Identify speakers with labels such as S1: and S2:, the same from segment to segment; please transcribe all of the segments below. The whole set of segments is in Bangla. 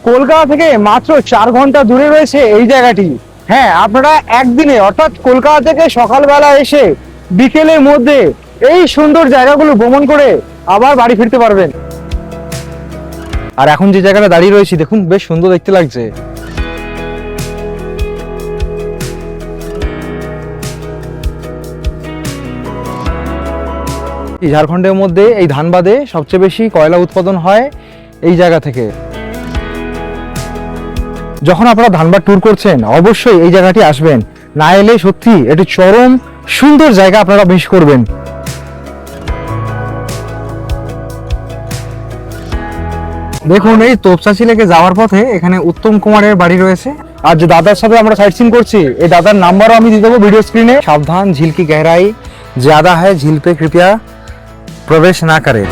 S1: কলকাতা থেকে মাত্র 4 ঘন্টা দূরে রয়েছে এই জায়গাটি। হ্যাঁ, আপনারা একদিনে অর্থাৎ কলকাতা থেকে সকালবেলা এসে বিকেলের মধ্যে এই সুন্দর জায়গাগুলো ভ্রমণ করে আবার বাড়ি ফিরতে পারবেন। আর এখন যে জায়গাটা দাঁড়িয়ে রয়েছি দেখুন, বেশ সুন্দর দেখতে লাগছে। ঝাড়খণ্ডের মধ্যে এই ধানবাদে সবচেয়ে বেশি কয়লা উৎপাদন হয় এই জায়গা থেকে। যখন আপনারা ধানবাদ ট্যুর করছেন অবশ্যই এই জায়গাটি আসবেন, না এলে সত্যি এটি চরম সুন্দর জায়গা আপনারা মিস করবেন। দেখুন, এই তোপচাঁচি লেকে যাওয়ার পথে এখানে উত্তম কুমারের বাড়ি রয়েছে। আর যে দাদার সাথে আমরা সাইট সিন করছি, এই দাদার নাম্বারও আমি দিয়ে দেবো ভিডিও স্ক্রিনে। সাবধান, ঝিল কি গহরাই ज्यादा है, झील पे कृपया প্রবেশ না করে।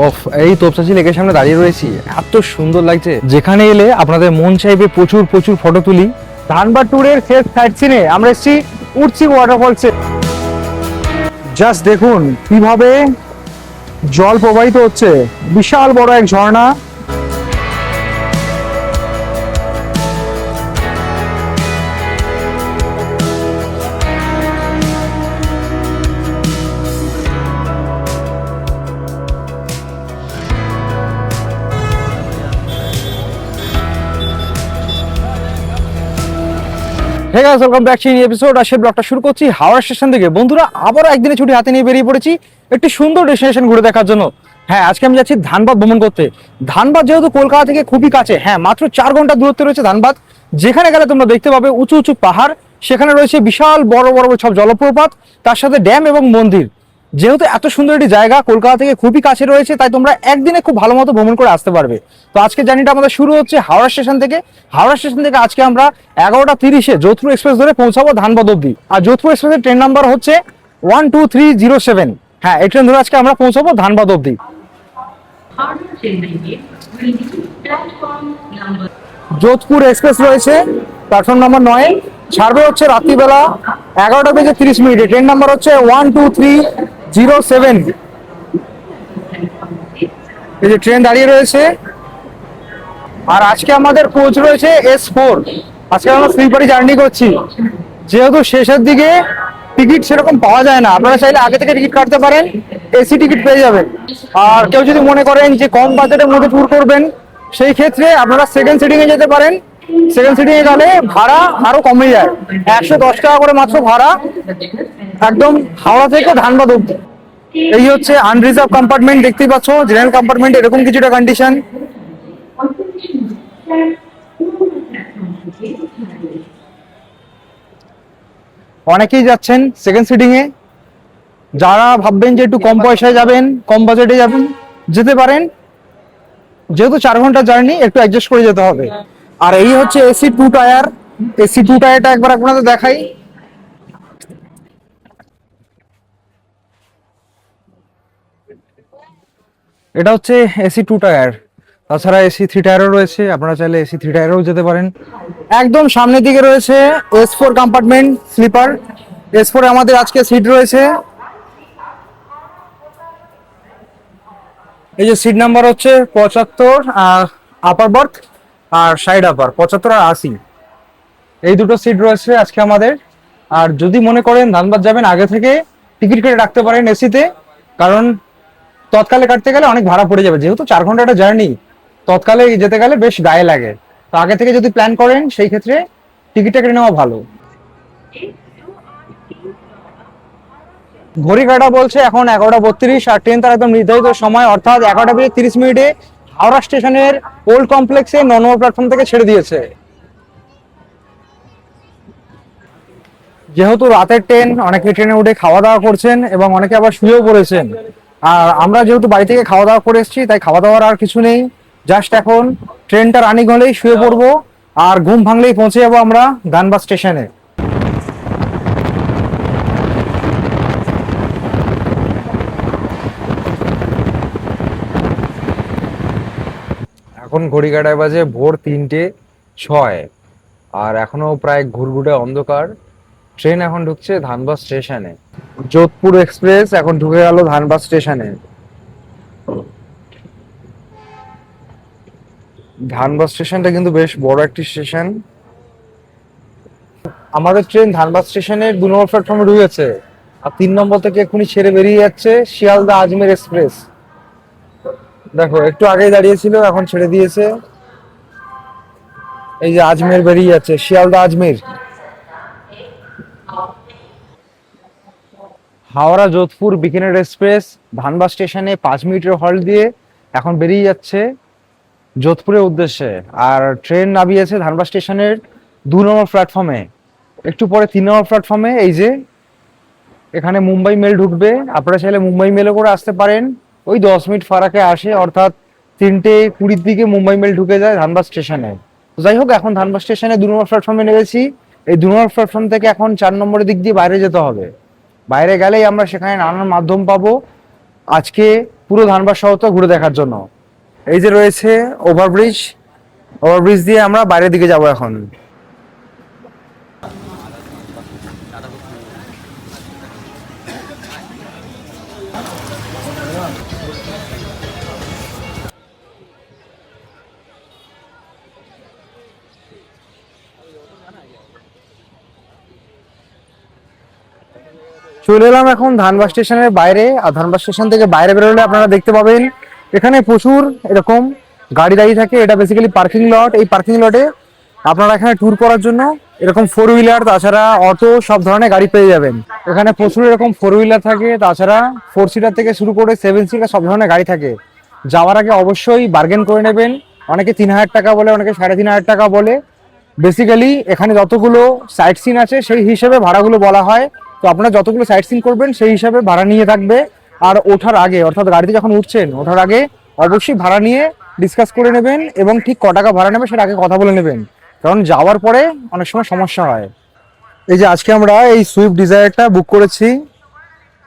S1: ওফ, এই তোপচাঁচি লেকের সামনে দাঁড়িয়ে রয়েছি, এত সুন্দর লাগছে। যেখানে এলে আপনাদের মন চাইবে প্রচুর প্রচুর ফটো তুলি। ধানবাদ ট্যুরের শেষ সাইট সিনে আমরা এসেছি উঠছি ওয়াটারফলসে। জাস্ট দেখুন কিভাবে জল প্রবাহিত হচ্ছে, বিশাল বড় এক ঝর্ণা। Hey guys, welcome back to new episode. আজকের ব্লগটা শুরু করছি হাওড়া স্টেশন থেকে। বন্ধুরা, আবারও একদিনের ছুটি হাতে নিয়ে বেরিয়ে পড়েছি একটি সুন্দর ডেস্টিনেশন ঘুরে দেখার জন্য। হ্যাঁ, আজকে আমি যাচ্ছি ধানবাদ ভ্রমণ করতে। ধানবাদ যেহেতু কলকাতা থেকে খুবই কাছে, হ্যাঁ মাত্র 4 ঘন্টা দূরত্বে রয়েছে ধানবাদ। যেখানে গেলে তোমরা দেখতে পাবে উঁচু উঁচু পাহাড়, সেখানে রয়েছে বিশাল বড় বড় সব জলপ্রপাত, তার সাথে ড্যাম এবং মন্দির। যেহেতু এত সুন্দর একটি জায়গা কলকাতা থেকে খুবই কাছে রয়েছে, তাই তোমরা একদিনে খুব ভালো মতো ভ্রমণ করে আসতে পারবে। তো আজকে জার্নিটা আমাদের শুরু হচ্ছে হাওড়া স্টেশন থেকে। হাওড়া স্টেশন থেকে আজকে আমরা 11টা 30-এ যোধপুর এক্সপ্রেস ধরে পৌঁছাবো ধানবাদ অব্দি। আর যোধপুর এক্সপ্রেসের ট্রেন নাম্বার হচ্ছে 12307। হ্যাঁ, এই ট্রেন ধরে আজকে আমরা পৌঁছাবো ধানবাদ অব্দি। যোধপুর এক্সপ্রেস রয়েছে প্ল্যাটফর্ম নাম্বার 9, ছাড়বে হচ্ছে রাত্রিবেলা 11টা 30 ট্রেন নাম্বার হচ্ছে 12307। এই যে ট্রেন দাঁড়িয়ে রয়েছে। আর আজকে আমাদের কোচ রয়েছে S4। আজকে আমরা স্লিপারে জার্নি করছি। যেহেতু শেষের দিকে টিকিট সেরকম পাওয়া যায় না, আপনারা চাইলে আগে থেকে টিকিট কাটতে পারেন, এসি টিকিট পেয়ে যাবেন। আর কেউ যদি মনে করেন যে কম বাজেটের মধ্যে ট্যুর করবেন, সেই ক্ষেত্রে আপনারা সেকেন্ড সিটিং এ যেতে পারেন। সেকেন্ড সিটিং এ গেলে ভাড়া আরো কমে যায়, 110 টাকা করে মাত্র ভাড়া, একদম হাওড়া থেকে ধানবাদ অব্দি। এই হচ্ছে আনরিজার্ভ কম্পার্টমেন্ট, দেখতেই পাচ্ছ। জেনারেল কম্পার্টমেন্ট এরকম কিছুটা কন্ডিশন। অনেকেই যাচ্ছেন সেকেন্ড সিটিং এ। যারা ভাববেন যে একটু কম পয়সায় যাবেন, কম বাজেটে যাবেন, যেতে পারেন। যেহেতু 4 ঘন্টা জার্নি, একটু অ্যাডজাস্ট করে যেতে হবে। আর এই হচ্ছে এসি 2 টায়ার। এসি 2 টায়ারটা একবার আপনাদের দেখাই। এটা হচ্ছে এসি 2 টায়ার। তাছাড়া এসি 3 টায়ারও রয়েছে, আপনারা চাইলে এসি 3 টায়ারেও যেতে পারেন। একদম সামনের দিকে রয়েছে S4 কম্পার্টমেন্ট স্লিপার। S4 এ আমাদের আজকে সিট রয়েছে। এই যে সিট নাম্বার হচ্ছে 75, আপার বার্থ আর সাইড আপার 75 আর 80। এই দুটো সিট রয়েছে আজকে আমাদের। আর যদি মনে করেন ধানবাদ যাবেন, আগে থেকে টিকিট কেটে রাখতে পারেন এসিতে, কারণ তৎকালে কাটতে গেলে অনেক ভাড়া পড়ে যাবে। যেহেতু 4 ঘন্টা একটা জার্নি, তৎকালে যেতে গেলে বেশ গায়ে লাগে। তো আগে থেকে যদি প্ল্যান করেন, সেই ক্ষেত্রে টিকিটটা কেটে নেওয়া ভালো। ঘড়ি কাটা বলছে এখন 11টা 32, আর ট্রেন তার একদম নির্ধারিত সময় অর্থাৎ 11টা 30 হাওড়া স্টেশনের ওল্ড কমপ্লেক্সে নর্মাল প্ল্যাটফর্ম থেকে ছেড়ে দিয়েছে। যেহেতু রাতের ট্রেন, অনেকে ট্রেনে উঠে খাওয়া দাওয়া করছেন এবং অনেকে আবার শুয়েও পড়েছেন। আর আমরা যেহেতু বাড়ি থেকে খাওয়া দাওয়া করে এসেছি, তাই খাওয়া দাওয়ার আর কিছু নেই। জাস্ট এখন ট্রেনটা রানিং হলেই শুয়ে পড়বো, আর ঘুম ভাঙলেই পৌঁছে যাবো আমরা ধানবাদ স্টেশনে। এখন ঘড়ি কাটায় বাজে ভোর 3টে 6, আর এখনো প্রায় ঘুরঘুরে অন্ধকার। ট্রেন এখন ঢুকছে ধানবাদ স্টেশনে। যোধপুর এক্সপ্রেস এখন ঢুকে গেল ধানবাদ স্টেশনে। ধানবাদ স্টেশনটা কিন্তু বেশ বড় একটি স্টেশন। আমাদের ট্রেন ধানবাদ স্টেশনের 2 নম্বর প্ল্যাটফর্মে ঢুকেছে, আর 3 নম্বর থেকে এক্ষুনি ছেড়ে বেরিয়ে যাচ্ছে শিয়ালদা আজমের এক্সপ্রেস। দেখো একটু আগেই দাঁড়িয়েছিল, এখন ছেড়ে দিয়েছে। এই যে আজমের বেরিয়ে যাচ্ছে, শিয়ালদা আজমের। হাওড়া যোধপুর বিকানের এক্সপ্রেস ধানবাদ স্টেশনে 5 মিনিটের হল্ট দিয়ে এখন বেরিয়ে যাচ্ছে যোধপুরের উদ্দেশ্যে। আর ট্রেন নামিয়েছে ধানবাদ স্টেশনের 2 নম্বর প্ল্যাটফর্মে। একটু পরে 3 নম্বর প্ল্যাটফর্মে এই যে এখানে মুম্বাই মেল ঢুকবে। আপনারা চাইলে মুম্বাই মেলে করে আসতে পারেন, ওই 10 মিনিট ফারাকে আসে, অর্থাৎ 3টে 20-র দিকে মুম্বাই মেল ঢুকে যায় ধানবাদ স্টেশনে। তো যাই হোক, এখন ধানবাদ স্টেশনে 2 নম্বর প্ল্যাটফর্মে নেমেছি। এই 2 নম্বর প্ল্যাটফর্ম থেকে এখন 4 নম্বরের দিক দিয়ে বাইরে যেতে হবে। বাইরে গেলেই আমরা সেখানে নানান মাধ্যম পাবো আজকে পুরো ধানবাদ শহরটা ঘুরে দেখার জন্য। এই যে রয়েছে ওভারব্রিজ, ওভারব্রিজ দিয়ে আমরা বাইরের দিকে যাব এখন। চলে এলাম এখন ধানবাদ স্টেশনের বাইরে। আর ধানবাদ স্টেশন থেকে বাইরে বেরোলে আপনারা দেখতে পাবেন এখানে প্রচুর এরকম গাড়ি দাঁড়িয়ে থাকে। এটা বেসিক্যালি পার্কিং লট। এই পার্কিং লটে আপনারা এখানে ট্যুর করার জন্য এরকম 4 হুইলার, তাছাড়া অটো, সব ধরনের গাড়ি পেয়ে যাবেন। এখানে প্রচুর এরকম 4 হুইলার থাকে, তাছাড়া 4 সিটার থেকে শুরু করে 7 সিটার সব ধরনের গাড়ি থাকে। যাওয়ার আগে অবশ্যই বার্গেন করে নেবেন। অনেকে 3,000 টাকা বলে, অনেকে 3,500 টাকা বলে। বেসিক্যালি এখানে যতগুলো সাইট সিন আছে সেই হিসেবে ভাড়াগুলো বলা হয়। তো আপনারা যতগুলো সাইট সিন করবেন সেই হিসাবে ভাড়া নিয়ে থাকবে। আর ওঠার আগে, অর্থাৎ গাড়িতে যখন উঠছেন, ওঠার আগে অবশ্যই ভাড়া নিয়ে ডিসকাস করে নেবেন, এবং ঠিক ক টাকা ভাড়া নেবে সেটা আগে কথা বলে নেবেন, কারণ যাওয়ার পরে অনেক সময় সমস্যা হয়। এই যে আজকে আমরা এই সুইফট ডিজায়ারটা বুক করেছি।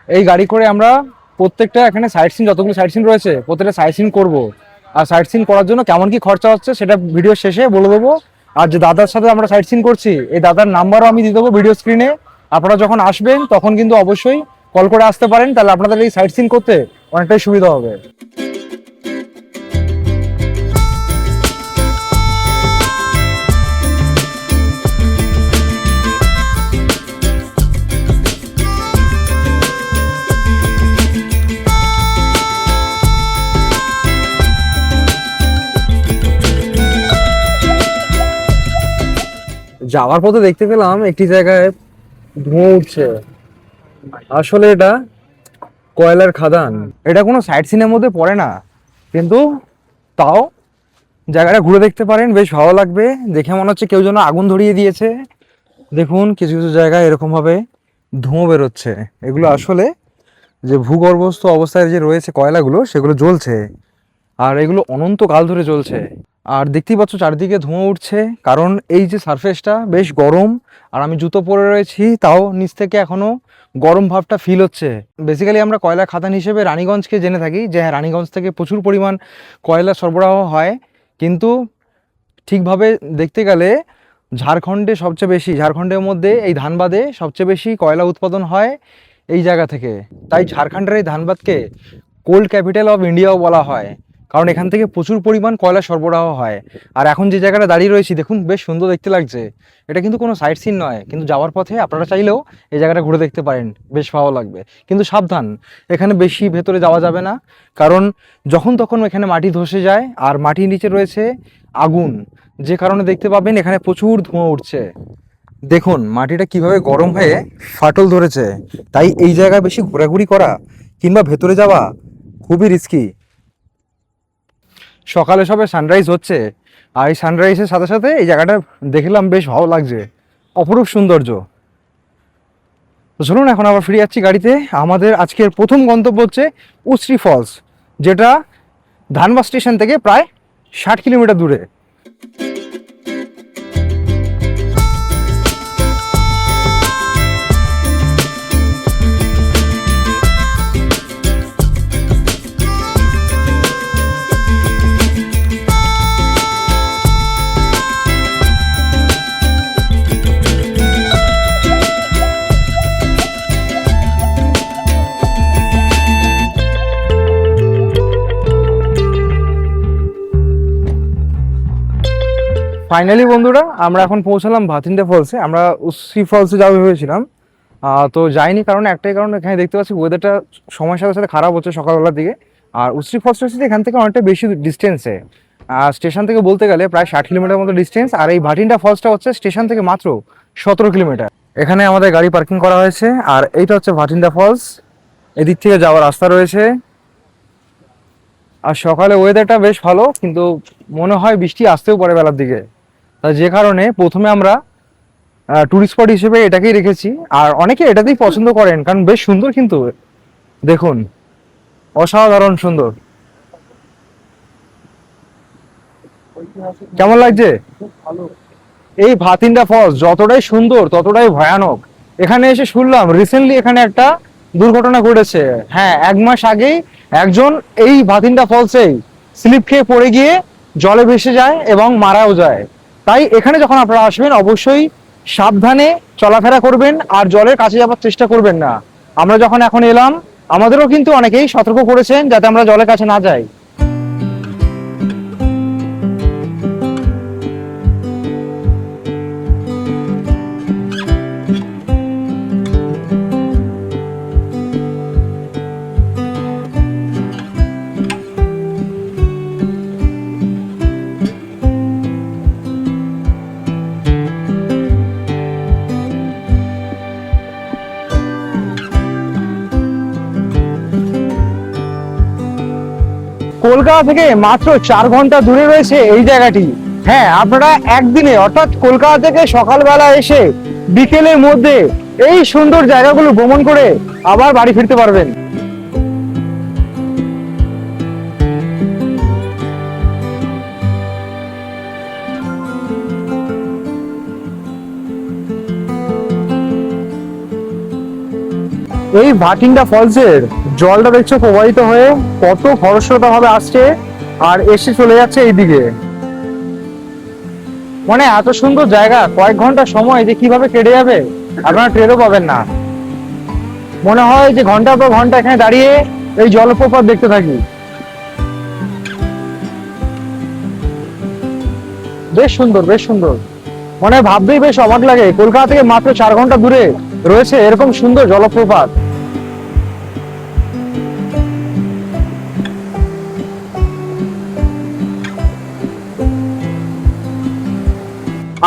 S1: এই গাড়ি করে আমরা প্রত্যেকটা এখানে সাইট সিন, যতগুলো সাইট সিন রয়েছে প্রত্যেকটা সাইট সিন করবো। আর সাইট সিন করার জন্য কেমন কি খরচা হচ্ছে সেটা ভিডিও শেষে বলে দেবো। আর যে দাদার সাথে আমরা সাইট সিন করছি, এই দাদার নাম্বারও আমি দিয়ে দেবো ভিডিও স্ক্রিনে। আপনারা যখন আসবেন তখন কিন্তু অবশ্যই কল করে আসতে পারেন, তাহলে আপনাদের এই সাইট সিন করতে অনেকটাই সুবিধা হবে। যাওয়ার পথে দেখতে পেলাম একটি জায়গায় ধোঁয়া উঠছে। আসলে এটা কয়লার খাদান। এটা কোনো সাইট সিনের মধ্যে পড়ে না, কিন্তু তাও জায়গাটা ঘুরে দেখতে পারেন, বেশ ভালো লাগবে। দেখে মনে হচ্ছে কেউ যেন আগুন ধরিয়ে দিয়েছে। দেখুন কিছু কিছু জায়গায় এরকম ভাবে ধোঁয়া বেরোচ্ছে। এগুলো আসলে যে ভূগর্ভস্থ অবস্থায় যে রয়েছে কয়লাগুলো, সেগুলো জ্বলছে, আর এগুলো অনন্তকাল ধরে চলছে। আর দেখতেই পাচ্ছ চারিদিকে ধোঁয়া উঠছে, কারণ এই যে সারফেসটা বেশ গরম। আর আমি জুতো পরে রয়েছি, তাও নিচ থেকে এখনো গরম ভাবটা ফিল হচ্ছে। বেসিক্যালি আমরা কয়লা খাদান হিসেবে রানীগঞ্জকে জেনে থাকি, যে হ্যাঁ রানীগঞ্জ থেকে প্রচুর পরিমাণ কয়লা সরবরাহ হয়, কিন্তু ঠিকভাবে দেখতে গেলে ঝাড়খণ্ডে সবচেয়ে বেশি, ঝাড়খণ্ডের মধ্যে এই ধানবাদে সবচেয়ে বেশি কয়লা উৎপাদন হয় এই জায়গা থেকে। তাই ঝাড়খণ্ডের এই ধানবাদকে কোল্ড ক্যাপিটাল অফ ইন্ডিয়াও বলা হয়, কারণ এখান থেকে প্রচুর পরিমাণ কয়লা সরবরাহ হয়। আর এখন যে জায়গাটা দাঁড়িয়ে রয়েছি দেখুন, বেশ সুন্দর দেখতে লাগছে। এটা কিন্তু কোনো সাইট সিন নয়, কিন্তু যাওয়ার পথে আপনারা চাইলেও এই জায়গাটা ঘুরে দেখতে পারেন, বেশ ভালো লাগবে। কিন্তু সাবধান, এখানে বেশি ভেতরে যাওয়া যাবে না, কারণ যখন তখন এখানে মাটি ধসে যায়, আর মাটির নিচে রয়েছে আগুন, যে কারণে দেখতে পাবেন এখানে প্রচুর ধোঁয়া উঠছে। দেখুন মাটিটা কিভাবে গরম হয়ে ফাটল ধরেছে। তাই এই জায়গায় বেশি ঘোরাঘুরি করা কিংবা ভেতরে যাওয়া খুবই রিস্কি। সকালে সবে সানরাইজ হচ্ছে, আর এই সানরাইজের সাথে সাথে এই জায়গাটা দেখলাম, বেশ ভালো লাগছে, অপরূপ সৌন্দর্য। তো চলুন এখন আবার ফিরে যাচ্ছি গাড়িতে। আমাদের আজকের প্রথম গন্তব্য হচ্ছে উশ্রী ফলস, যেটা ধানবাদ স্টেশন থেকে প্রায় 60 কিলোমিটার দূরে। ফাইনালি বন্ধুরা আমরা এখন পৌঁছালাম ভাতিন্ডা ফলসে। আমরা উসি ফলসে যাবো ভেবেছিলাম, তো যাইনি, কারণ একটাই কারণ, এখানে দেখতে পাচ্ছি ওয়েদারটা সময়ের সাথে সাথে খারাপ হচ্ছে সকালবেলার দিকে। আর উসি ফলসটা হচ্ছে এখান থেকে অনেকটা বেশি ডিস্টেন্সে, স্টেশন থেকে বলতে গেলে প্রায় 60 কিলোমিটার মতো ডিস্টেন্স। আর এই ভাটিন্ডা ফলসটা হচ্ছে স্টেশন থেকে মাত্র 17 কিলোমিটার। এখানে আমাদের গাড়ি পার্কিং করা হয়েছে, আর এইটা হচ্ছে ভাটিন্ডা ফলস। এদিক থেকে যাওয়ার রাস্তা রয়েছে। আর সকালে ওয়েদারটা বেশ ভালো, কিন্তু মনে হয় বৃষ্টি আসতেও পারে বেলার দিকে। তা যে কারণে প্রথমে আমরা টুরিস্ট স্পট হিসেবে এটাকেই রেখেছি। আর অনেকে এটাতেই পছন্দ করেন, কারণ বেশ সুন্দর, কিন্তু দেখুন অসাধারণ সুন্দর। কেমন লাগছে? এই ভাতিন্ডা ফলস যতটাই সুন্দর ততটাই ভয়ানক। এখানে এসে শুনলাম রিসেন্টলি এখানে একটা দুর্ঘটনা ঘটেছে। হ্যাঁ, 1 মাস আগেই একজন এই ভাতিন্ডা ফলসেই স্লিপ খেয়ে পড়ে গিয়ে জলে ভেসে যায় এবং মারাও যায়। তাই এখানে যখন আপনারা আসবেন অবশ্যই সাবধানে চলাফেরা করবেন, আর জলের কাছে যাওয়ার চেষ্টা করবেন না। আমরা যখন এখন এলাম আমাদেরও কিন্তু অনেকেই সতর্ক করেছেন যাতে আমরা জলের কাছে না যাই। কলকাতা থেকে মাত্র 4 ঘন্টা দূরে রয়েছে এই জায়গাটি। হ্যাঁ, আপনারা একদিনে অর্থাৎ কলকাতা থেকে সকালবেলা এসে বিকেলের মধ্যে এই সুন্দর জায়গাগুলো ভ্রমণ করে আবার বাড়ি ফিরতে পারবেন। এই ভাটিন্ডা ফলসের জলটা দেখছো প্রবাহিত হয়ে কত খরস্রোতা ভাবে আসছে আর এসে চলে যাচ্ছে এইদিকে। মানে এত সুন্দর জায়গা, কয়েক ঘন্টা সময় যে কিভাবে কেটে যাবে আপনারা টেরও পাবেন না। মনে হয় যে ঘন্টার পর ঘন্টা এখানে দাঁড়িয়ে এই জলপ্রপাত দেখতে থাকি। বেশ সুন্দর, বেশ সুন্দর। মানে ভাবতেই বেশ অবাক লাগে, কলকাতা থেকে মাত্র 4 ঘন্টা দূরে রয়েছে এরকম সুন্দর জলপ্রপাত।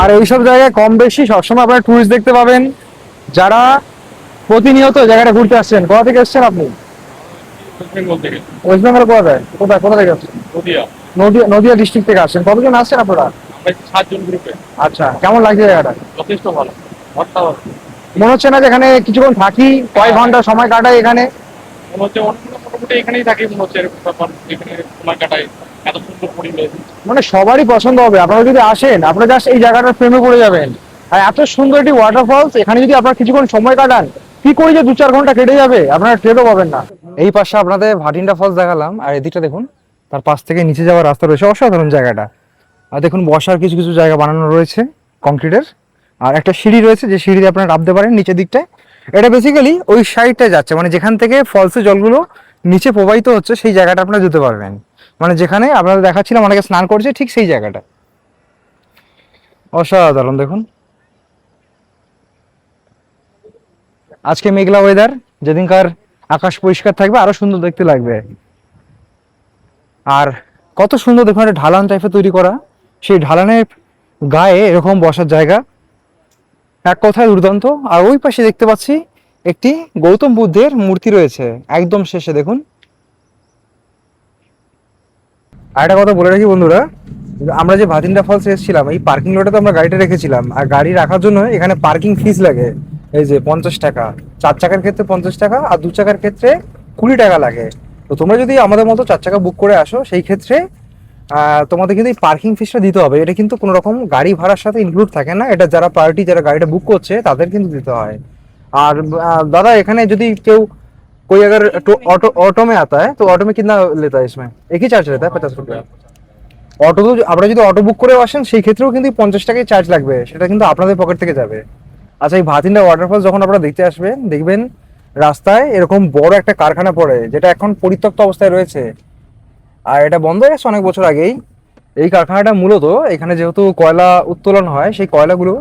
S1: আর এইসব জায়গায় কম বেশি সবসময় আপনারা টুরিস্ট দেখতে পাবেন, যারা প্রতিনিয়ত জায়গাটা ঘুরতে আসছেন। কোথা থেকে এসছেন আপনি? ওয়েস্ট বেঙ্গল। কোথায় কোথায় কোথা থেকে আসছেন? নদিয়া। নদিয়া ডিস্ট্রিক্ট থেকে আসছেন। কতজন আসছেন আপনারা?
S2: 7 জন গ্রুপে।
S1: আচ্ছা, কেমন লাগছে জায়গাটা?
S2: যথেষ্ট ভালো।
S1: মনে হচ্ছে না যে এখানে কিছুক্ষণ থাকি, কয়েক ঘন্টা সময় কাটাই এখানে?
S2: মনে হচ্ছে অন্য মোটামুটি এখানেই থাকি, মনে হচ্ছে এরকম ব্যাপার, এখানে সময় কাটাই, এত সুন্দর পরিবেশ।
S1: মানে সবারই পছন্দ হবে। আপনারা যদি আসেন আপনারা জাস্ট এই জায়গাটার প্রেমে পড়ে যাবেন। আর এত সুন্দর একটি ওয়াটারফলস, এখানে যদি আপনারা কিছুক্ষণ সময় কাটান কি করে যে 2-4 ঘন্টা কেটে যাবে আপনারা টেরও পাবেন না। এই পাশে আপনাদের ভাটিন্ডা ফলস দেখালাম, আর এদিকটা দেখুন, তার পাশ থেকে নিচে যাওয়ার রাস্তা রয়েছে। অসাধারণ জায়গাটা। আর দেখুন বসার কিছু কিছু জায়গা বানানো রয়েছে কংক্রিটের, আর একটা সিঁড়ি রয়েছে যে সিঁড়ি দিয়ে আপনারা নামতে পারেন নিচের দিকটায়। এটা বেসিক্যালি ওই সাইডটায় যাচ্ছে, মানে যেখান থেকে ফলসের জলগুলো নিচে প্রবাহিত হচ্ছে সেই জায়গাটা আপনারা যেতে পারবেন। মানে যেখানে আপনারা দেখাচ্ছিলাম অনেকে স্নান করছে, ঠিক সেই জায়গাটা। অসাধারণ। দেখুন আজকে মেঘলা ওয়েদার, যেদিনকার আকাশ পরিষ্কার থাকবে আরো সুন্দর দেখতে লাগবে। আর কত সুন্দর দেখুন, একটা ঢালান টাইপের তৈরি করা, সেই ঢালানের গায়ে এরকম বসার জায়গা, এক কথায় দুর্দান্ত। আর ওই পাশে দেখতে পাচ্ছি একটি গৌতম বুদ্ধের মূর্তি রয়েছে একদম শেষে, দেখুন। আর একটা কথা বলে রাখি বন্ধুরা, আমরা যে ভাতিন্ডা ফলস এসেছিলাম এই পার্কিং লটে তো আমরা গাড়িটা রেখেছিলাম, আর গাড়ি রাখার জন্য এখানে পার্কিং ফিস লাগে, এই যে 50 টাকা। 4 চাকার ক্ষেত্রে 50 টাকা, আর 2 চাকার ক্ষেত্রে 20 টাকা লাগে। তো তোমরা যদি আমাদের মতো 4 চাকা বুক করে আসো সেই ক্ষেত্রে তোমাদের কিন্তু এই পার্কিং ফিসটা দিতে হবে। এটা কিন্তু কোনো রকম গাড়ি ভাড়ার সাথে ইনক্লুড থাকে না, এটা যারা পার্টি যারা গাড়িটা বুক করছে তাদের কিন্তু দিতে হয়। আর दादा এখানে যদি কেউ कोई अगर ऑटो ऑटो में आता है तो ऑटो में कितना लेता है? इसमें एक ही चार्ज रहता है 50 रुपया। অটো তো আপনারা যদি অটো বুক করে আসেন সেই ক্ষেত্রেও কিন্তু 50 টাকাই চার্জ লাগবে, সেটা কিন্তু আপনাদের পকেট থেকে যাবে। আচ্ছা, এই ভাতিন্ডা ওয়াটারফল যখন আপনারা দেখতে আসবেন দেখবেন রাস্তায় এরকম বড় একটা কারখানা পড়ে, যেটা এখন পরিত্যক্ত অবস্থায় রয়েছে। আর এটা বন্ধ হয়ে গেছে অনেক বছর আগেই। এই কারখানাটা মূলত এখানে যেহেতু কয়লা উত্তোলন হয়, সেই কয়লাগুলো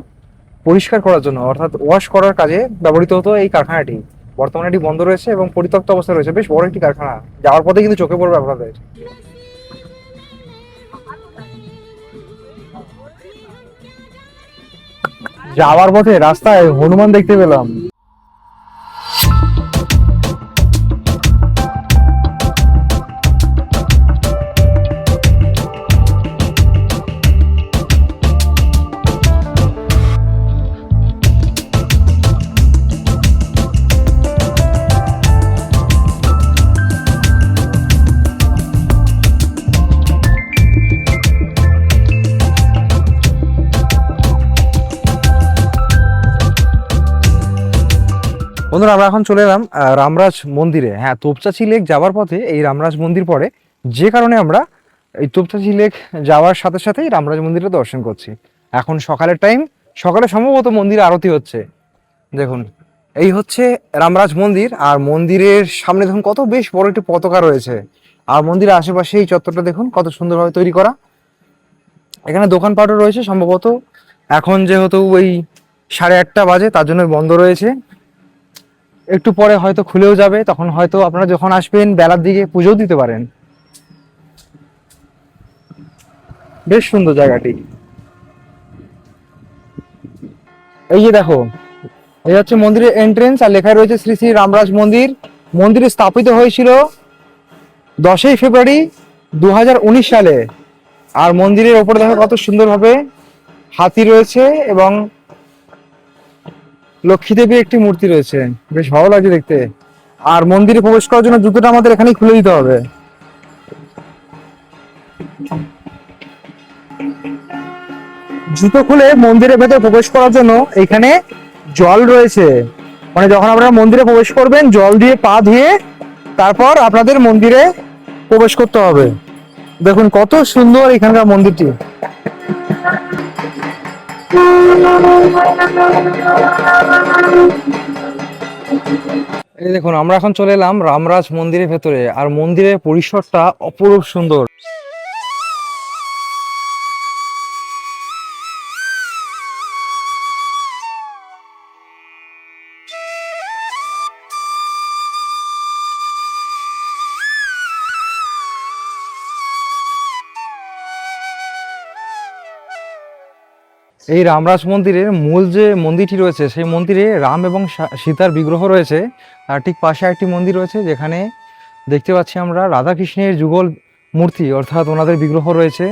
S1: পরিষ্কার করার জন্য অর্থাৎ ওয়াশ করার কাজে ব্যবহৃত হতো এই কারখানাটি। বর্তমানে এটি বন্ধ রয়েছে এবং পরিত্যক্ত অবস্থায় রয়েছে। বেশ বড় একটি কারখানা, যাওয়ার পথে কিন্তু চোখে পড়বে আপনাদের। যাওয়ার পথে রাস্তায় হনুমান দেখতে পেলাম। বন্ধুরা, আমরা এখন চলে এলাম রামরাজ মন্দিরে। হ্যাঁ, তোপচাঁচি লেক যাওয়ার পথে এই রামরাজ মন্দির পড়ে, যে কারণে আমরা এই তোপচাঁচি লেক যাওয়ার সাথে সাথেই রামরাজ মন্দিরে দর্শন করছি। এখন সকালের টাইম, সকালে সম্ভবত মন্দিরে আরতি হচ্ছে। দেখুন, এই হচ্ছে রামরাজ মন্দির, আর মন্দিরের সামনে দেখুন কত বেশ বড় একটি পতাকা রয়েছে। আর মন্দিরের আশেপাশে এই চত্বরটা দেখুন কত সুন্দরভাবে তৈরি করা। এখানে দোকানপাটও রয়েছে সম্ভবত। এখন যেহেতু ওই 8:30 বাজে, তার জন্য বন্ধ রয়েছে। একটু পরে হয়তো খুলেও যাবে, তখন হয়তো আপনারা যখন আসবেন বেলার দিকে পুজোও দিতে পারেন। বেশ সুন্দর জায়গাটি। এই যে দেখো, এই হচ্ছে মন্দিরের এন্ট্রেন্স, আর লেখা রয়েছে শ্রী শ্রী রামরাজ মন্দির। মন্দির স্থাপিত হয়েছিল 10ই ফেব্রুয়ারি 2019 সালে। আর মন্দিরের ওপরে দেখো কত সুন্দরভাবে হাতি রয়েছে এবং লক্ষ্মী দেবীর একটি মূর্তি রয়েছে। বেশ ভালো লাগছে দেখতে। আর মন্দিরে প্রবেশ করার জন্য জুতোটা আমাদের এখানেই খুলে দিতে হবে। জুতো খুলে মন্দিরের ভেতরে প্রবেশ করার জন্য এখানে জল রয়েছে। মানে যখন আপনারা মন্দিরে প্রবেশ করবেন, জল দিয়ে পা ধুয়ে তারপর আপনাদের মন্দিরে প্রবেশ করতে হবে। দেখুন কত সুন্দর এখানকার মন্দিরটি। এই দেখুন, আমরা এখন চলে এলাম রামরাজ মন্দিরের ভেতরে, আর মন্দিরের পরিসরটা অপরূপ সুন্দর। এই রামরাজ মন্দিরের মূল যে মন্দিরটি রয়েছে, সেই মন্দিরে রাম এবং সীতার বিগ্রহ রয়েছে। তার ঠিক পাশে একটি মন্দির রয়েছে, যেখানে দেখতে পাচ্ছি আমরা রাধাকৃষ্ণের যুগল মূর্তি, অর্থাৎ ওনাদের বিগ্রহ রয়েছে।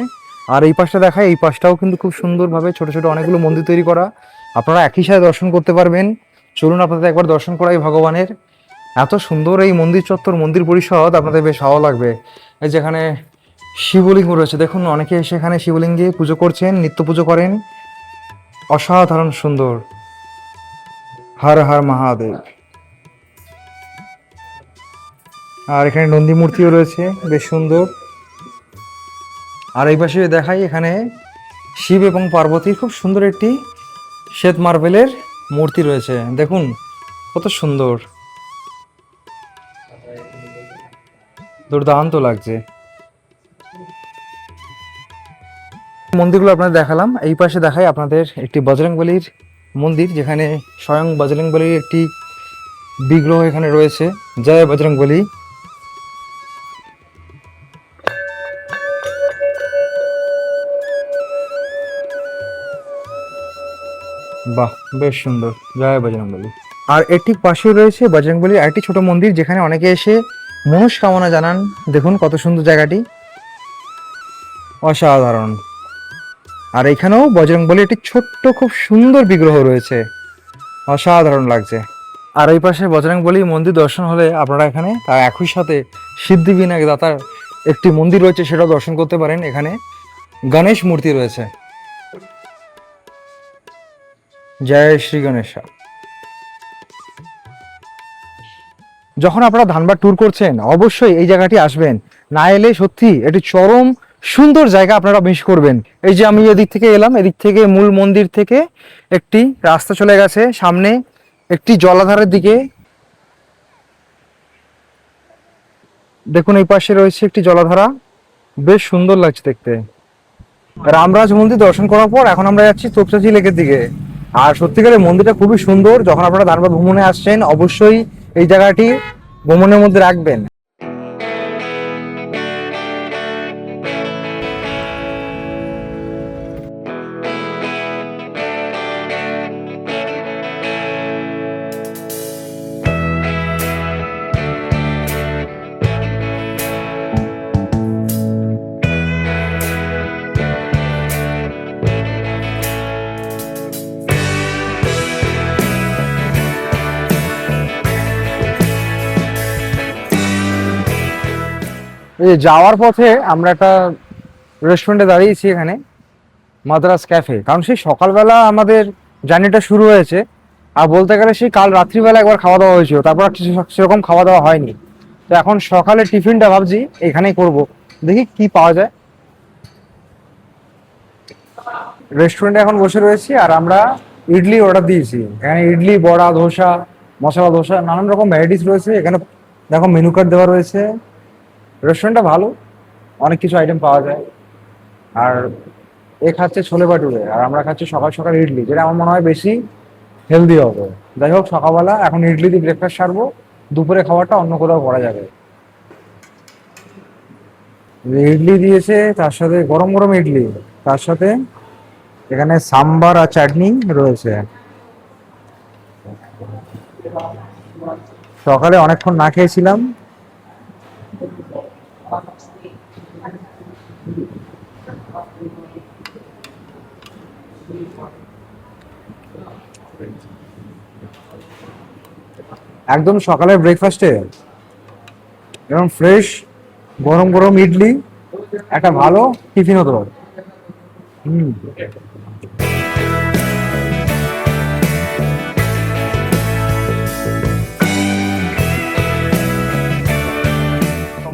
S1: আর এই পাশটা দেখায়, এই পাশটাও কিন্তু খুব সুন্দরভাবে ছোট ছোট অনেকগুলো মন্দির তৈরি করা। আপনারা একই সাথে দর্শন করতে পারবেন। চলুন আপনাদের একবার দর্শন করাই ভগবানের। এত সুন্দর এই মন্দির চত্বর, মন্দির পরিষদ, আপনাদের বেশ ভালো লাগবে। এই যেখানে শিবলিঙ্গ রয়েছে, দেখুন অনেকে সেখানে শিবলিঙ্গে পুজো করছেন, নিত্য পুজো করেন। অসাধারণ সুন্দর। হর হর মহাদেব। আর এখানে নন্দী মূর্তিও রয়েছে, বেশ সুন্দর। আর এই পাশে দেখাই, এখানে শিব এবং পার্বতীর খুব সুন্দর একটি শ্বেত মার্বেলের মূর্তি রয়েছে। দেখুন কত সুন্দর, দুর্দান্ত লাগছে। মন্দিরগুলো আপনাদের দেখালাম। এই পাশে দেখাই আপনাদের একটি বজরংবলীর মন্দির, যেখানে স্বয়ং বজরংবলীর একটি বিগ্রহ এখানে রয়েছে। জয় বজরংবলী। বাহ, বেশ সুন্দর। জয় বজরংবলী। আর এর ঠিক পাশে রয়েছে বজরংবলীর আরেকটি ছোট মন্দির, যেখানে অনেকে এসে মনস্কামনা জানান। দেখুন কত সুন্দর জায়গাটি, অসাধারণ। আর এখানেও বজরংবলীর একটি ছোট্ট খুব সুন্দর বিগ্রহ রয়েছে, অসাধারণ লাগছে। আর এই পাশে বজরংবলী মন্দির দর্শন হলে আপনারা এখানে তার একই সাথে সিদ্ধিবিনায়ক দাতার একটি মন্দির রয়েছে, সেটাও দর্শন করতে পারেন। এখানে গণেশ মূর্তি রয়েছে। জয় শ্রী গণেশা। যখন আপনারা ধানবাদ ট্যুর করছেন, অবশ্যই এই জায়গাটি আসবেন। না এলে সত্যি এটি চরম সুন্দর জায়গা, আপনারা মিস করবেন। এই যে আমি এদিক থেকে এলাম, এদিক থেকে মূল মন্দির থেকে একটি রাস্তা চলে গেছে সামনে একটি জলাধারের দিকে। দেখুন এই পাশে রয়েছে একটি জলাধারা, বেশ সুন্দর লাগছে দেখতে। রামরাজ মন্দির দর্শন করার পর এখন আমরা যাচ্ছি তোপচাঁচি লেকের দিকে। আর সত্যিকারের মন্দিরটা খুবই সুন্দর। যখন আপনারা ধানবাদ ভ্রমণে আসছেন অবশ্যই এই জায়গাটি ভ্রমণের মধ্যে রাখবেন। এই যে যাওয়ার পথে আমরা একটা রেস্টুরেন্টে দাঁড়িয়েছি এখানে, মাদ্রাস ক্যাফে। কারণ সেই সকালবেলা আমাদের জার্নিটা শুরু হয়েছে, আর বলতে গেলে সেই কাল রাত্রিবেলা একবার খাওয়া দাওয়া হয়েছিল, তারপর আর কিছু সেরকম খাওয়া দাওয়া হয়নি। তো এখন সকালে টিফিনটা ভাবছি এখানেই করব, দেখি কি পাওয়া যায়। রেস্টুরেন্টে এখন বসে রয়েছি আর আমরা ইডলি অর্ডার দিয়েছি। এখানে ইডলি, বড়া, ধোসা, মশলা ধোসা, নানান রকম ভ্যারাইটিস রয়েছে। এখানে দেখো মেনু কার্ড দেওয়া রয়েছে। রেস্টুরেন্টটা ভালো, অনেক কিছু আইটেম পাওয়া যায়। আর এ খাচ্ছে ছোলে ভাটুরে, আর আমরা খাচ্ছি সকাল সকাল ইডলি, যেটা আমার মনে হয় বেশি হেলদি হবে। যাই হোক, সকালবেলা এখন ইডলি দিয়ে ব্রেকফাস্ট সারবো, দুপুরে খাবারটা অন্য কোথাও করা যাবে। ইডলি দিয়েছে, তার সাথে গরম গরম ইডলি, তার সাথে এখানে সাম্বার আর চাটনি রয়েছে। সকালে অনেকক্ষণ না খেয়েছিলাম। একদম সকালের ব্রেকফাস্টে এরকম ফ্রেশ গরম গরম ইডলি একটা ভালো টিফিন হতো।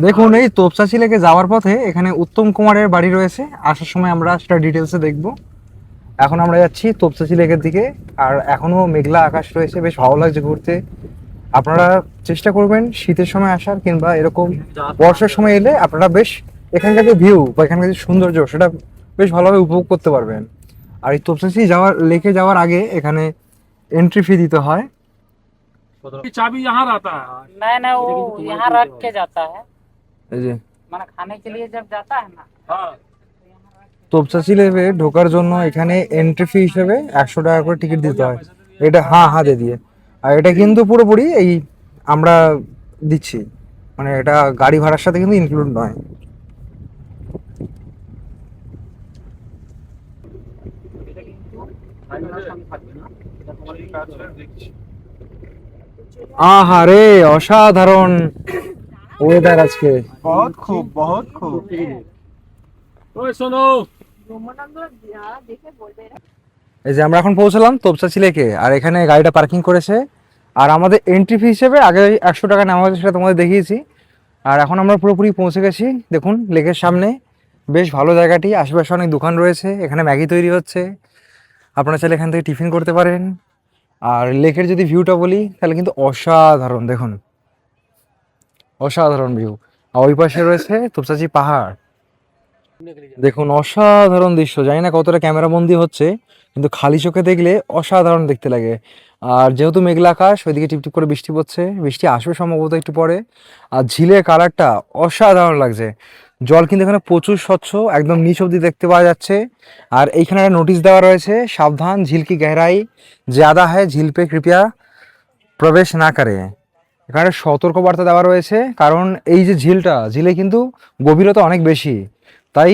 S1: দেখুন, এই তোপচাঁচি লেকে যাওয়ার পথে এখানে উত্তম কুমারের বাড়ি রয়েছে। আসার সময় আমরা সেটা ডিটেলসে দেখবো। এখন আমরা যাচ্ছি তোপচাঁচি লেকের দিকে, আর এখনো মেঘলা আকাশ রয়েছে, বেশ ভালো লাগছে ঘুরতে। আপনারা চেষ্টা করবেন শীতের সময় আসার, কিংবা এরকম বর্ষার সময় এলে আপনারা বেশ এখানকার যে ভিউ বা এখানকার যে সৌন্দর্য সেটা বেশ ভালোভাবে উপভোগ করতে পারবেন। আর এই তোপচাঁচি লেকে যাওয়ার আগে এখানে এন্ট্রি ফি দিতে হয়।
S2: चाबी यहाँ रहता है।
S3: नहीं वो यहाँ रख के जाता है,
S1: এই যে
S3: माना खाने के लिए जब जाता है ना।
S2: हाँ
S1: তোপচাঁচি লেকে ঢোকার জন্য এখানে এন্ট্রি ফি হিসেবে 100 টাকা করে টিকিট দিতে হয়। এটা হাতে দিয়ে, আর এটা কিন্তু পুরোপুরি এই আমরা দিচ্ছি, মানে এটা গাড়ি ভাড়ার সাথে কিন্তু ইনক্লুড নয়। আহারে অসাধারণ ওয়েদার আজকে।
S4: बहुत खूब बहुत खूब।
S2: ओए सुनो,
S1: এই যে আমরা এখন পৌঁছলাম তোপচাঁচি লেকে, আর এখানে গাড়িটা পার্কিং করেছে। আর আমাদের এন্ট্রি ফি হিসেবে আগে 100 টাকা নেওয়া হয়েছে, সেটা তোমাদের দেখিয়েছি। আর এখন আমরা পুরোপুরি পৌঁছে গেছি। দেখুন লেকের সামনে বেশ ভালো জায়গাটি, আশেপাশে অনেক দোকান রয়েছে, এখানে ম্যাগি তৈরি হচ্ছে, আপনারা চাইলে এখান থেকে টিফিন করতে পারেন। আর লেকের যদি ভিউটা বলি তাহলে কিন্তু অসাধারণ, দেখুন অসাধারণ ভিউ। আর ওই পাশে রয়েছে তোপচাঁচি পাহাড়, দেখুন অসাধারণ দৃশ্য। জানি না কতটা ক্যামেরা বন্দি হচ্ছে, কিন্তু খালি চোখে দেখলে অসাধারণ দেখতে লাগে। আর যেহেতু মেঘলা আকাশ, ওইদিকে টিপটিপ করে বৃষ্টি পড়ছে, বৃষ্টি আসবে সম্ভবত একটু পরে। আর ঝিলের কালারটা অসাধারণ লাগছে। জল কিন্তু এখানে প্রচুর স্বচ্ছ, একদম নিচ অব্দি দেখতে পাওয়া যাচ্ছে। আর এইখানে একটা নোটিশ দেওয়া রয়েছে, সাবধান ঝিল কি গহরাই জ্যাদা হ্যায়, ঝিল পে কৃপয়া প্রবেশ না করে। এখানে সতর্কবার্তা দেওয়া রয়েছে, কারণ এই যে ঝিলে কিন্তু গভীরতা অনেক বেশি, তাই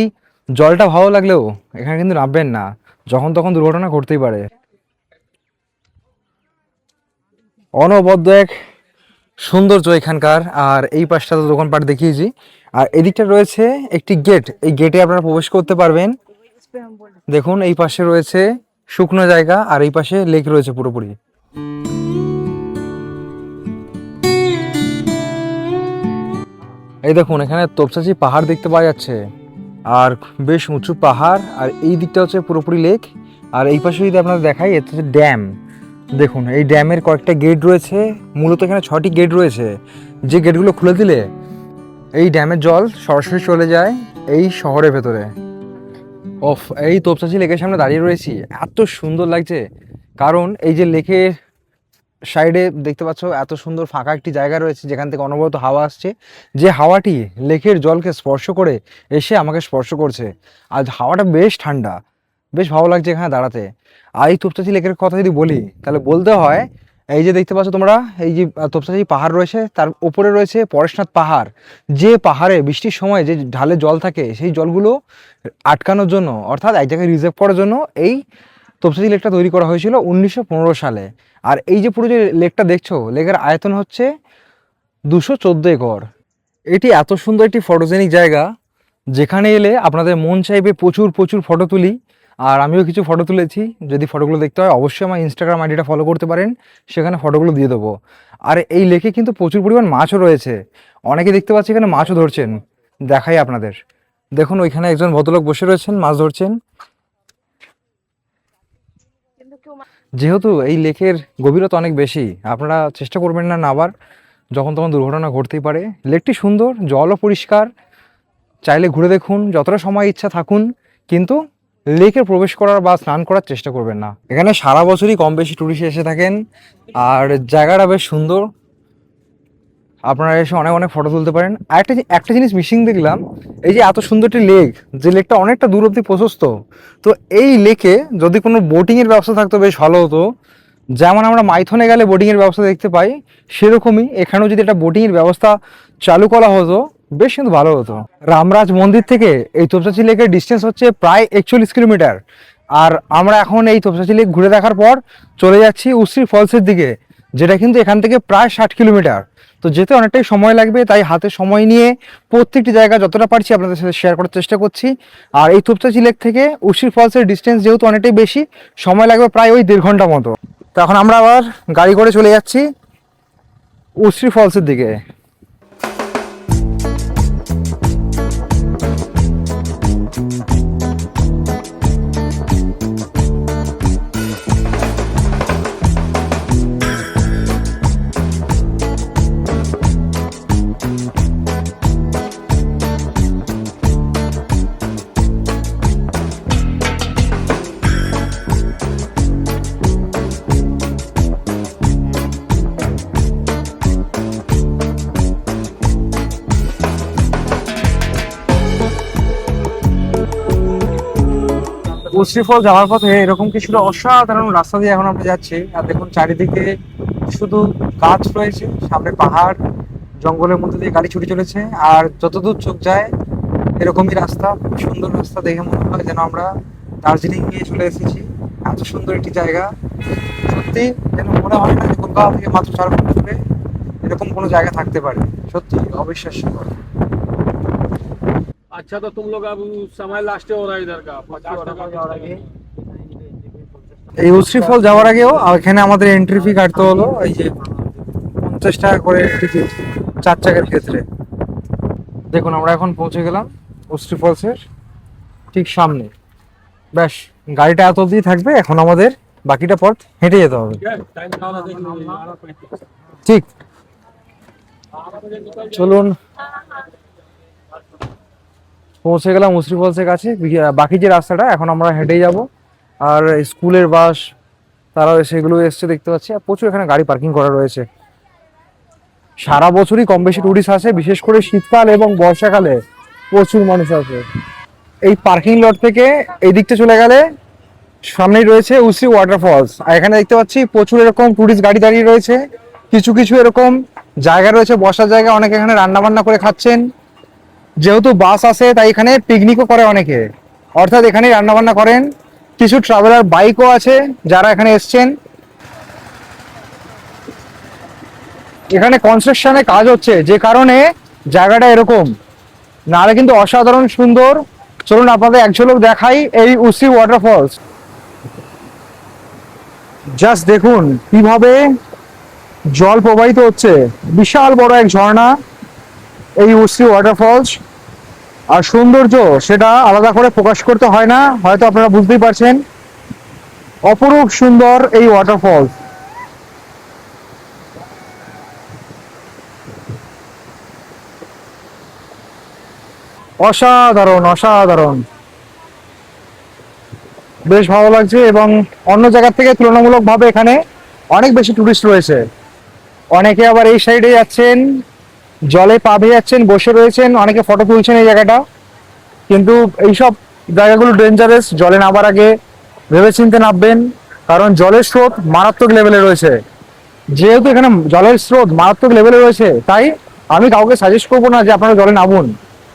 S1: জলটা ভালো লাগলেও এখানে কিন্তু নামবেন না, যখন তখন দুর্ঘটনা ঘটতেই পারে। অনবদ্য এক সৌন্দর্য এখানকার। আর এই পাশটা তো দোকানপাট দেখিয়েছি, আর এদিকটা রয়েছে একটি গেট, এই গেটে আপনারা প্রবেশ করতে পারবেন। দেখুন এই পাশে রয়েছে শুকনো জায়গা, আর এই পাশে লেক রয়েছে পুরোপুরি। এই দেখুন এখানে তোপচাঁচি পাহাড় দেখতে পাওয়া যাচ্ছে, আর বেশ উঁচু পাহাড়, আর এই দিকটা হচ্ছে পুরোপুরি লেক। আর এই পাশে যদি আপনারা দেখাই, এটা হচ্ছে ড্যাম। দেখুন এই ড্যামের কয়েকটা গেট রয়েছে, মূলত এখানে 6টি গেট রয়েছে, যে গেটগুলো খুলে দিলে এই ড্যামের জল সরাসরি চলে যায় এই শহরের ভেতরে। অফ, এই তোপচাঁচি লেকের সামনে দাঁড়িয়ে রয়েছি, এত সুন্দর লাগছে। কারণ এই যে লেকের সাইডে দেখতে পাচ্ছ এত সুন্দর ফাঁকা একটি জায়গা রয়েছে যেখান থেকে অনবরত হাওয়া আসছে, যে হাওয়াটি লেকের জলকে স্পর্শ করে এসে আমাকে স্পর্শ করছে। আর হাওয়াটা বেশ ঠান্ডা, বেশ ভালো লাগছে এখানে দাঁড়াতে। আর এই তোপচাঁচি লেকের কথা যদি বলি তাহলে বলতে হয়, এই যে দেখতে পাচ্ছ তোমরা, এই যে তোপচাঁচি পাহাড় রয়েছে তার উপরে রয়েছে পরেশনাথ পাহাড়। যে পাহাড়ে বৃষ্টির সময় যে ঢালে জল থাকে সেই জলগুলো আটকানোর জন্য, অর্থাৎ এক জায়গায় রিজার্ভ করার জন্য এই তোপচাঁচি লেকটা তৈরি করা হয়েছিল 1915 সালে। আর এই যে পুরো যে লেকটা দেখছো, লেকের আয়তন হচ্ছে 214 একর। এটি এত সুন্দর একটি ফটোজেনিক জায়গা, যেখানে এলে আপনাদের মন চাইবে প্রচুর প্রচুর ফটো তুলি। আর আমিও কিছু ফটো তুলেছি, যদি ফটোগুলো দেখতে হয় অবশ্যই আমার ইনস্টাগ্রাম আইডিটা ফলো করতে পারেন, সেখানে ফটোগুলো দিয়ে দেবো। আর এই লেকে কিন্তু প্রচুর পরিমাণ মাছও রয়েছে, অনেকে দেখতে পাচ্ছি এখানে মাছও ধরছেন। দেখাই আপনাদের, দেখুন ওইখানে একজন ভদ্রলোক বসে রয়েছেন, মাছ ধরছেন। যেহেতু এই লেকের গভীরতা অনেক বেশি, আপনারা চেষ্টা করবেন না নাবার, যখন তখন দুর্ঘটনা ঘটতেই পারে। লেকটি সুন্দর, জলও পরিষ্কার, চাইলে ঘুরে দেখুন, যতটা সময় ইচ্ছা থাকুন, কিন্তু লেকে প্রবেশ করার বা স্নান করার চেষ্টা করবেন না। এখানে সারা বছরই কম বেশি টুরিস্ট এসে থাকেন, আর জায়গাটা বেশ সুন্দর, আপনারা এসে অনেক অনেক ফটো তুলতে পারেন। আর একটা জিনিস মিসিং দেখলাম, এই যে এত সুন্দর একটি লেক, যে লেকটা অনেকটা দূর অব্দি প্রশস্ত, তো এই লেকে যদি কোনো বোটিংয়ের ব্যবস্থা থাকতো বেশ ভালো হতো। যেমন আমরা মাইথনে গেলে বোটিংয়ের ব্যবস্থা দেখতে পাই, সেরকমই এখানেও যদি একটা বোটিংয়ের ব্যবস্থা চালু করা হতো বেশ কিন্তু ভালো হতো। রামরাজ মন্দির থেকে এই তোপচাঁচি লেকের ডিস্টেন্স হচ্ছে প্রায় 41 কিলোমিটার। আর আমরা এখন এই তোপচাঁচি লেক ঘুরে দেখার পর চলে যাচ্ছি উশ্রী ফলসের দিকে, যেটা কিন্তু এখান থেকে প্রায় 60 কিলোমিটার। তো যেতে অনেকটাই সময় লাগবে, তাই হাতে সময় নিয়ে প্রত্যেকটি জায়গা যতটা পারছি আপনাদের সাথে শেয়ার করার চেষ্টা করছি। আর এই তোপচাঁচি লেক থেকে উশ্রী ফলসের ডিস্টেন্স যেহেতু অনেকটাই বেশি, সময় লাগবে প্রায় ওই 1.5 ঘন্টা মতো। তো এখন আমরা আবার গাড়ি করে চলে যাচ্ছি উশ্রী ফলসের দিকে। উশ্রী ফল যাওয়ার পথে এরকম কিছুটা অসাধারণ রাস্তা দিয়ে এখন আমরা যাচ্ছি। আর দেখুন চারিদিকে শুধু গাছ রয়েছে, সামনে পাহাড়, জঙ্গলের মধ্যে দিয়ে গাড়ি ছুটে চলেছে। আর যতদূর চোখ যায় এরকমই রাস্তা, খুব সুন্দর রাস্তা, দেখে মনে হয় যেন আমরা দার্জিলিং নিয়ে চলে এসেছি। এত সুন্দর একটি জায়গা, সত্যি যেন মনে হয় না যে কলকাতা থেকে মাত্র 4 ঘন্টা দূরে এরকম কোনো জায়গা থাকতে পারে। সত্যি অবিশ্বাস্যকর।
S2: अच्छा तो तुम लोग अब समय लास्ट हो रहा है इधर का 50 টাকা
S1: এই উশ্রী ফল যাওয়ার আগেও এখানে আমাদের এন্ট্রি ফি কাটতে হলো, এই যে 50 টাকা করে টিকিট 4 চাকার ক্ষেত্রে। দেখুন আমরা এখন পৌঁছে গেলাম উশ্রী ফলসের ঠিক সামনে। ব্যাস, গাড়িটা এত অবধি থাকবে, এখন আমাদের বাকিটা পথ হেঁটে যেতে হবে।
S2: टाइम का देख लीजिए
S1: ঠিক, চলুন। পৌঁছে গেলাম উশ্রী ফলসের কাছে। বাকি যে রাস্তাটা এখন আমরা হেঁটেই যাব। আর স্কুলের বাস তারাও সেগুলো এসছে দেখতে পাচ্ছি। আর প্রচুর এখানে গাড়ি পার্কিং করা রয়েছে। সারা বছরই কম বেশি টুরিস্ট আসে, বিশেষ করে শীতকাল এবং বর্ষাকালে প্রচুর মানুষ আসে। এই পার্কিং লট থেকে এই দিকটা চলে গেলে সামনেই রয়েছে উশ্রী ওয়াটারফলস। আর এখানে দেখতে পাচ্ছি প্রচুর এরকম টুরিস্ট গাড়ি দাঁড়িয়ে রয়েছে, কিছু কিছু এরকম জায়গা রয়েছে বসার জায়গা, অনেকে এখানে রান্না বান্না করে খাচ্ছেন। যেহেতু বাস আসে তাই এখানে পিকনিকও করে অনেকে, অর্থাৎ এখানে রান্না বান্না করেন। কিছু ট্রাভেলার বাইকও আছে যারা এখানে এসছেন। এখানে কনস্ট্রাকশনের কাজ হচ্ছে, যে কারণে জায়গাটা এরকম, নাহলে কিন্তু অসাধারণ সুন্দর। চলুন আপনাদের এক ঝলক দেখাই এই উশ্রী ওয়াটারফলস। জাস্ট দেখুন কিভাবে জল প্রবাহিত হচ্ছে, বিশাল বড় এক ঝর্ণা এই উশ্রী ওয়াটারফলস। আর সৌন্দর্য সেটা আলাদা করে প্রকাশ করতে হয় না, হয়তো আপনারা বুঝতেই পারছেন। অপরূপ সুন্দর এই ওয়াটারফলস। অসাধারণ অসাধারণ। বেশ ভালো লাগছে এবং অন্য জায়গা থেকে তুলনামূলকভাবে এখানে অনেক বেশি টুরিস্ট রয়েছে। অনেকে আবার এই সাইডে যাচ্ছেন, জলে পা ভেজে যাচ্ছেন, বসে রয়েছেন, অনেকে ফটো তুলছেন এই জায়গাটা। কিন্তু এইসব জায়গাগুলো ডেঞ্জারাস, জলে নামার আগে ভেবেচিন্তে নামবেন, কারণ জলের স্রোত মারাত্মক লেভেলে রয়েছে। যেহেতু এখানে জলের স্রোত মারাত্মক লেভেলে রয়েছে, তাই আমি কাউকে সাজেস্ট করবো না যে আপনারা জলে নামুন।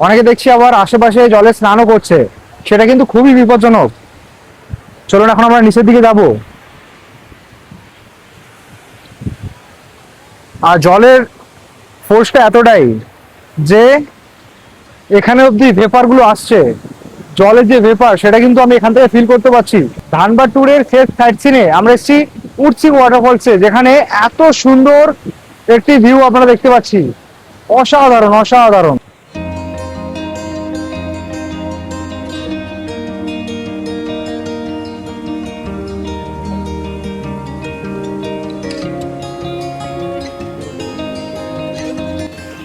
S1: অনেকে দেখছি আবার আশেপাশে জলে স্নানও করছে, সেটা কিন্তু খুবই বিপজ্জনক। চলুন এখন আমরা নিচের দিকে যাব। আর জলের ফোর্সটা এতটাই যে এখানে অব্দি ভেপার গুলো আসছে, জলের যে ভেপার সেটা কিন্তু আমি এখান থেকে ফিল করতে পারছি। ধানবাদ ট্যুরের শেষ সাইট সিনে আমরা এসেছি উঠছি ওয়াটারফলসে, যেখানে এত সুন্দর একটি ভিউ আপনারা দেখতে পাচ্ছি। অসাধারণ অসাধারণ।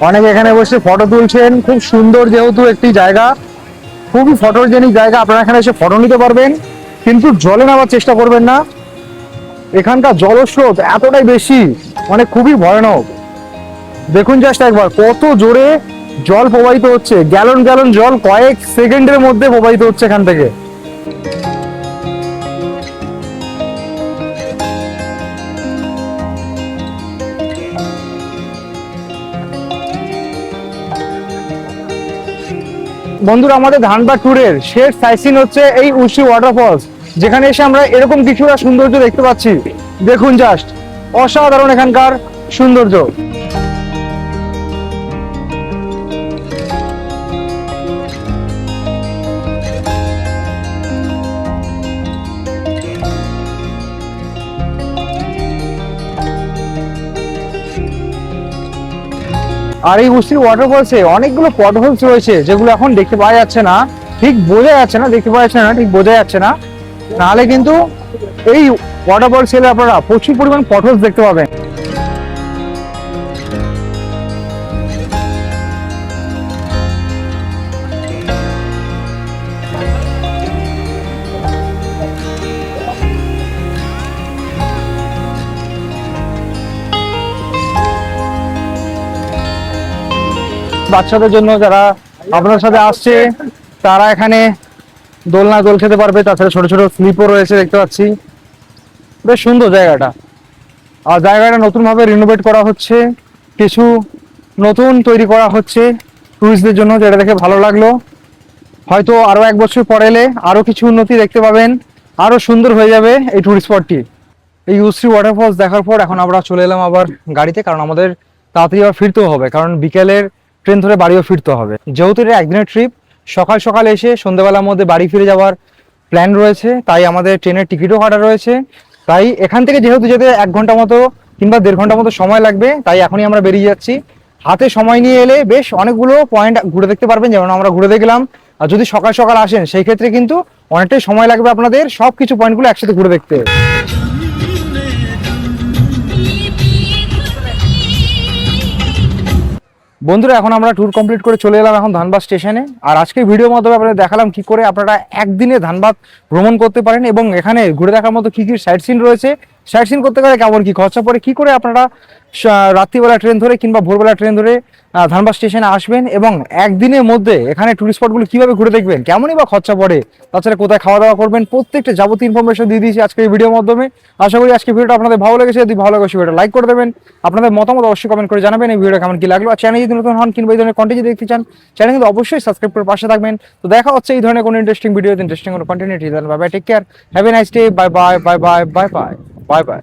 S1: অনেকে এখানে বসে ফটো তুলছেন, খুব সুন্দর যেহেতু একটি জায়গা, খুবই ফটোজেনিক জায়গা, আপনারা এখানে এসে ফটো নিতে পারবেন, কিন্তু জলে নামার চেষ্টা করবেন না। এখানকার জলস্রোত এতটাই বেশি, মানে খুবই ভয়ানক। দেখুন জাস্ট একবার কত জোরে জল প্রবাহিত হচ্ছে, গ্যালন গ্যালন জল কয়েক সেকেন্ডের মধ্যে প্রবাহিত হচ্ছে এখান থেকে। বন্ধুরা, আমাদের ধানবাদ ট্যুরের শেষ সাইট হচ্ছে এই উশি ওয়াটারফলস, যেখানে এসে আমরা এরকম কিছুটা সৌন্দর্য দেখতে পাচ্ছি। দেখুন জাস্ট অসাধারণ এখানকার সৌন্দর্য। আর এই উশি ওয়াটারফলসে অনেকগুলো পটহোলস রয়েছে, যেগুলো এখন দেখতে পাওয়া যাচ্ছে না, ঠিক বোঝা যাচ্ছে না, দেখতে পাওয়া যাচ্ছে না, ঠিক বোঝা যাচ্ছে না। নাহলে কিন্তু এই ওয়াটারফলস এলে আপনারা প্রচুর পরিমাণ পটহোলস দেখতে পাবেন। বাচ্চাদের জন্য যারা আপনার সাথে আসছে, তারা এখানে দোলনা দোল খেতে পারবে। তাছাড়া ছোট ছোট স্লিপও রয়েছে দেখতে পাচ্ছি। বেশ সুন্দর জায়গাটা। আর জায়গাটা নতুন ভাবে রিনোভেট করা হচ্ছে, কিছু নতুন তৈরি করা হচ্ছে টুরিস্টদের জন্য, যেটা দেখে ভালো লাগলো। হয়তো আরো 1 বছর পরে এলে আরো কিছু উন্নতি দেখতে পাবেন, আরো সুন্দর হয়ে যাবে এই টুরিস্ট স্পটটি। এই উশ্রী ওয়াটারফলস দেখার পর এখন আমরা চলে এলাম আবার গাড়িতে, কারণ আমাদের তাড়াতাড়ি আবার ফিরতেও হবে, কারণ বিকেলের ট্রেন ধরে বাড়িও ফিরতে হবে। যেহেতু এটা একদিনের ট্রিপ, সকাল সকাল এসে সন্ধ্যেবেলার মধ্যে বাড়ি ফিরে যাওয়ার প্ল্যান রয়েছে, তাই আমাদের ট্রেনের টিকিটও কাটা রয়েছে। তাই এখান থেকে যেহেতু যেতে 1 ঘন্টা মতো কিংবা 1.5 ঘন্টা মতো সময় লাগবে, তাই এখনই আমরা বেরিয়ে যাচ্ছি। হাতে সময় নিয়ে এলে বেশ অনেকগুলো পয়েন্ট ঘুরে দেখতে পারবেন, যেমন আমরা ঘুরে দেখলাম। আর যদি সকাল সকাল আসেন, সেই ক্ষেত্রে কিন্তু অনেকটাই সময় লাগবে আপনাদের সবকিছু পয়েন্টগুলো একসাথে ঘুরে দেখতে। বন্ধুরা, এখন আমরা ট্যুর কমপ্লিট করে চলে এলাম এখন ধানবাদ স্টেশনে। আর আজকে ভিডিওর মাধ্যমে আপনাদের দেখালাম কি করে আপনারা একদিনে ধানবাদ ভ্রমণ করতে পারেন, এবং এখানে ঘুরে দেখার মতো কি কি সাইট সিন রয়েছে, সাইট সিন করতে গেলে কেমন কি খরচা পড়ে, কি করে আপনারা রাত্রিবেলা ট্রেন ধরে কিংবা ভোরবেলা ট্রেন ধরে ধানবাদ স্টেশনে আসবেন, এবং একদিনের মধ্যে এখানে টুরিস্ট স্পটগুলো কিভাবে ঘুরে দেখবেন, কেমনই বা খরচা পড়ে, তাছাড়া কোথায় খাওয়া দাওয়া করবেন, প্রত্যেকটা যাবতীয় ইনফরমেশন দিয়ে দিয়েছি আজকে এই ভিডিওর মাধ্যমে। আশা করি আজকে ভিডিওটা আপনাদের ভালো লেগেছে। যদি ভালো লাগে ভিডিওটা লাইক করে দেবেন, আপনাদের মতামত অবশ্যই কমেন্ট করে জানাবেন এই ভিডিওটা কেমন কি লাগলো। আর চ্যানেল যদি নতুন হন কিংবা এই ধরনের কন্টেন্ট যদি দেখতে চান, চ্যানেল কিন্তু অবশ্যই সাবস্ক্রাইব করে পাশে থাকবেন। তো দেখা হচ্ছে এই ধরনের কোনো ইন্টারেস্টিং ভিডিও, ইন্টারেস্টিং কোনো content. Bye bye, take care, have a nice day, bye bye bye bye bye bye bye by.